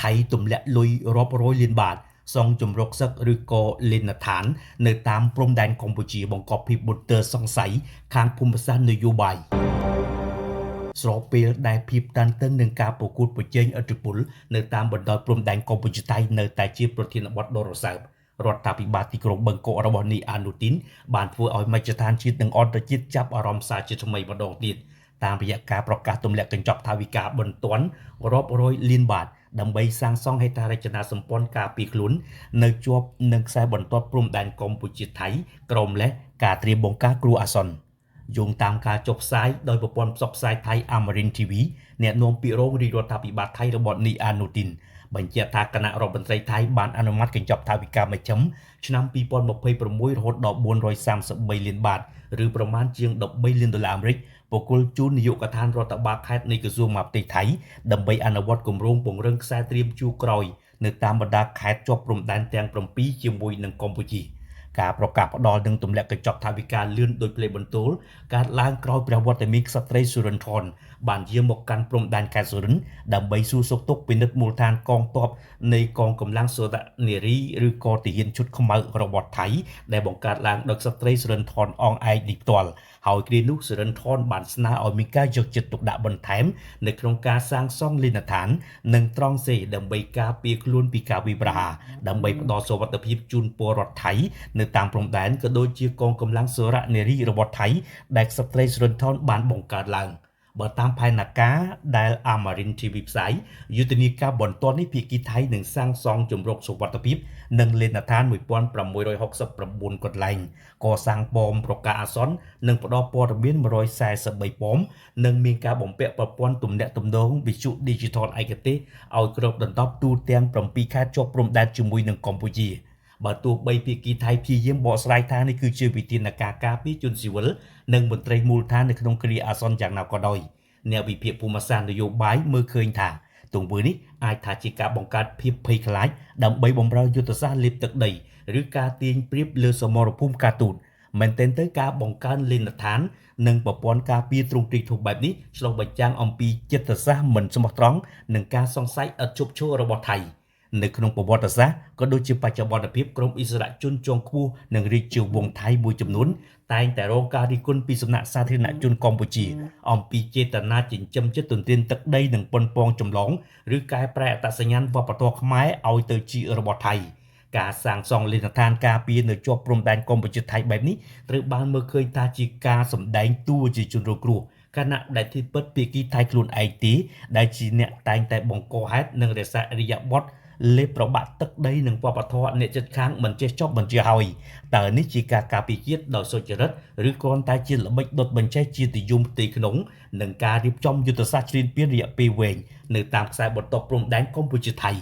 ថៃទម្លាក់លុយរាប់រយលានបាតសងជំរកសឹកឬក៏លេនឋាននៅតាមព្រំដែនកម្ពុជាបង្កប់ភាពបុទើសង្ស័យខាងភូមិសាស្ត្រនយោបាយស្របពេលដែលភាពតានតឹងនឹងការប្រកួតប្រជែងឥទ្ធិពលនៅតាមបណ្ដោយព្រំដែនកម្ពុជាថៃនៅតែជាប្រធានបទដ៏រសើបរដ្ឋាភិបាលទីក្រុងបឹងកក់របស់នីអានូទីនបានធ្វើឲ្យមជ្ឈដ្ឋានជាតិនិងអន្តរជាតិចាប់អារម្មណ៍សារជាថ្មីម្ដងទៀតតាមរយៈការប្រកាសទម្លាក់កញ្ចប់ថវិកាបន្ទាន់រាប់រយលានបាតដើម្បីសាងសង់ហេដ្ឋារចនាសម្ព័ន្ធការពារខ្លួននៅជាប់នឹងខ្សែបន្ទាត់ព្រំដែនកម្ពុជាថៃក្រោមលេសការត្រៀមបង្ការគ្រោះអាសន្នយោងតាមការចុះផ្សាយដោយប្រព័ន្ធផ្សព្វផ្សាយថៃ Amarin TV អ្នកនាំពាក្យរងរាជរដ្ឋាភិបាលថៃរបស់នីអានូទីនបញ្ជាក់ថាគណៈរដ្ឋមន្ត្រីថៃបានអនុម័តកញ្ចប់ថវិកាមជ្ឈិមឆ្នាំ2026រហូតដល់433លានបាតឬប្រមាណជាង13លានដុល្លារអាមេរិកបុគ្គលជូននាយកដ្ឋានរដ្ឋបាលខេត្តនៃក្រសួងមហាផ្ទៃថៃដើម្បីអនុវត្តគម្រោងពង្រឹងខ្សែត្រៀមជួរក្រោយនៅតាមបណ្ដាខេត្តជាប់ព្រំដែនទាំង7ជាមួយនឹងកម្ពុជាការប្រកាសផ្ដល់នឹងទម្លាក់កញ្ចប់ថវិកាលឿនដោយផ្លេបន្ទោលកើតឡើងក្រោយព្រះវត្តមានក្សត្រីសុរិនថនបានយាងមកកាន់ព្រំដែនខេត្តសុរិនដើម្បីសួរសុខទុក្ខពិនិត្យមូលដ្ឋានកងទ័ពនៃកងកម្លាំងសូរនារីឬក៏ទាហានឈុតខ្មៅរបស់ថៃដែលបង្កើតឡើងដោយក្សត្រីសុរិនថនអងឯកនេះផ្ទាល់ហើយគ្រានោះសុរិនថនបានស្នើឲ្យមានការយកចិត្តទុកដាក់បន្ថែមនៅក្នុងការសាងសង់លីនដ្ឋាននិងត្រង់សេដើម្បីការពារខ្លួនពីការវិប្រហាដើម្បីផ្ដល់សុវត្ថិភាពជូនពលរដ្ឋថៃនៅតាមព្រំដែនក៏ដូចជាកងកម្លាំងសូរនារីរបស់ថៃដែលក្សត្រីសុរិនថនបានបង្កើតឡើងបើតាមផែនការដែល Amarin TV ផ្សាយយុទ្ធនាការបន្ទាន់នេះភាគីថៃនឹងសាងសង់ជំរកសុវត្ថិភាពនិងលេនដ្ឋាន1669កន្លែងកសាងប៉មប្រកាសអាសន្ននិងផ្ដល់ព័ត៌មាន143ប៉មនិងមានការបំពាក់ប្រព័ន្ធទំនាក់ទំនងវិទ្យុ Digital ឯកទេសឲ្យគ្របដណ្ដប់ទូទាំង7ខេត្តជាប់ព្រំដែនជាមួយនឹងកម្ពុជាបើទោះបីភាគីថៃព្យាយាមបកស្រាយថានេះគឺជាវិធានការការពារជនស៊ីវិលនិងមន្ត្រីមូលដ្ឋាននៅក្នុងគ្រាអាសន្នយ៉ាងណាក៏ដោយអ្នកវិភាគភូមិសាស្ត្រនយោបាយមើលឃើញថាទង្វើនេះអាចថាជាការបង្កើតភាពភ័យខ្លាចដើម្បីបម្រើយុទ្ធសាស្ត្រលេបទឹកដីឬការទាញប្រៀបលើសមរភូមិការទូតមែនទែនទៅការបង្កើនលេនដ្ឋាននិងប្រព័ន្ធការពារទ្រង់ទ្រាយធំបែបនេះឆ្លុះបញ្ចាំងអំពីចិត្តសាស្ត្រមិនស្មោះត្រង់និងការសង្ស័យឥតឈប់ឈររបស់ថៃនៅក្នុងប្រវត្តិសាស្ត្រក៏ដូចជាបច្ចុប្បន្នភាពក្រមអិសរាជជនជាន់ខ្ពស់និងរាជវង្សថៃមួយចំនួនតែងតែរងការរិះគន់ពីសំណាក់សាធារណជនកម្ពុជាអំពីចេតនាចិញ្ចឹមចិត្តទន្ទ្រានទឹកដីនិងប៉ុនប៉ងចម្លងឬកែប្រែអត្តសញ្ញាណវប្បធម៌ខ្មែរឲ្យទៅជារបស់ថៃការសាងសង់លិនដ្ឋានការពារនៅជាប់ព្រំដែនកម្ពុជាថៃបែបនេះត្រូវបានមើលឃើញថាជាការសម្ដែងតួជាជនរងគ្រោះខណៈដែលទីពិតភាគីថៃខ្លួនឯងទេដែលជាអ្នកតែងតែបង្កហេតុនិងរក្សាអរិយាប័ត្រលេបប្របាក់ទឹកដីនិងវប្បធម៌អ្នកជិតខាងមិនចេះចប់មិនចេះហើយតើនេះជាការការពារជាតិដោយសុចរិតឬគ្រាន់តែជាល្បិចដុតបញ្ចេះជាទយមផ្ទៃក្នុងនិងការរៀបចំយុទ្ធសាស្ត្រជ្រៀតពានរយៈពេលវែងនៅតាមខ្សែបន្ទាត់ព្រំដែនកម្ពុជាថៃ